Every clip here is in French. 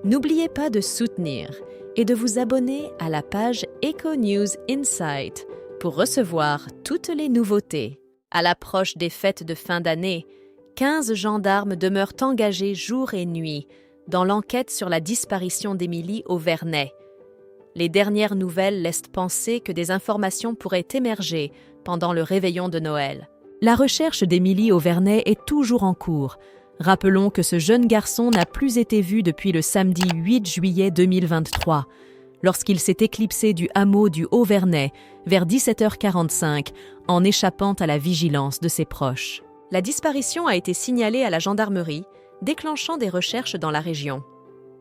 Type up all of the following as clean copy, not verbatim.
N'oubliez pas de soutenir et de vous abonner à la page Eco News Insight pour recevoir toutes les nouveautés. À l'approche des fêtes de fin d'année, 15 gendarmes demeurent engagés jour et nuit dans l'enquête sur la disparition d'Émilie au Vernet. Les dernières nouvelles laissent penser que des informations pourraient émerger pendant le réveillon de Noël. La recherche d'Émilie au Vernet est toujours en cours. Rappelons que ce jeune garçon n'a plus été vu depuis le samedi 8 juillet 2023, lorsqu'il s'est éclipsé du hameau du Haut-Vernet vers 17h45 en échappant à la vigilance de ses proches. La disparition a été signalée à la gendarmerie, déclenchant des recherches dans la région.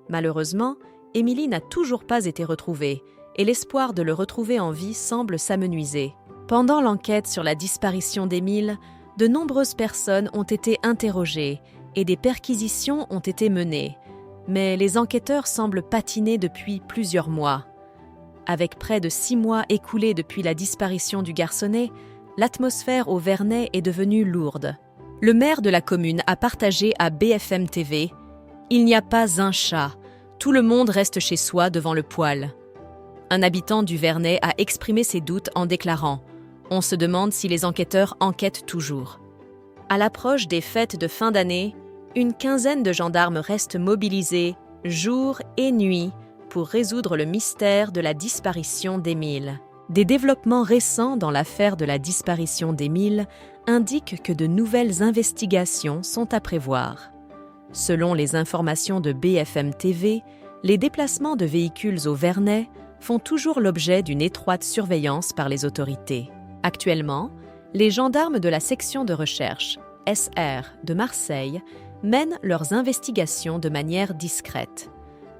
Malheureusement, Émilie n'a toujours pas été retrouvée et l'espoir de le retrouver en vie semble s'amenuiser. Pendant l'enquête sur la disparition d'Émile, de nombreuses personnes ont été interrogées et des perquisitions ont été menées, mais les enquêteurs semblent patiner depuis plusieurs mois. Avec près de 6 mois écoulés depuis la disparition du garçonnet, l'atmosphère au Vernet est devenue lourde. Le maire de la commune a partagé à BFM TV « Il n'y a pas un chat, tout le monde reste chez soi devant le poêle ». Un habitant du Vernet a exprimé ses doutes en déclarant « On se demande si les enquêteurs enquêtent toujours ». À l'approche des fêtes de fin d'année, une quinzaine de gendarmes restent mobilisés jour et nuit pour résoudre le mystère de la disparition d'Émile. Des développements récents dans l'affaire de la disparition d'Émile indiquent que de nouvelles investigations sont à prévoir. Selon les informations de BFM TV, les déplacements de véhicules au Vernet font toujours l'objet d'une étroite surveillance par les autorités. Actuellement, les gendarmes de la section de recherche, SR, de Marseille, mènent leurs investigations de manière discrète.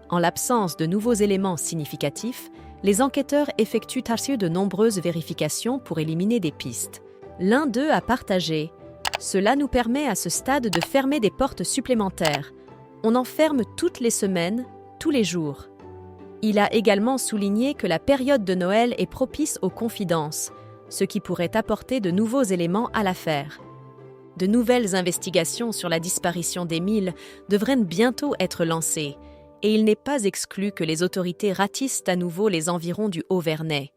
En l'absence de nouveaux éléments significatifs, les enquêteurs effectuent de nombreuses vérifications pour éliminer des pistes. L'un d'eux a partagé « Cela nous permet à ce stade de fermer des portes supplémentaires. On en ferme toutes les semaines, tous les jours. » Il a également souligné que la période de Noël est propice aux confidences, ce qui pourrait apporter de nouveaux éléments à l'affaire. De nouvelles investigations sur la disparition d'Émile devraient bientôt être lancées, et il n'est pas exclu que les autorités ratissent à nouveau les environs du Haut-Vernet.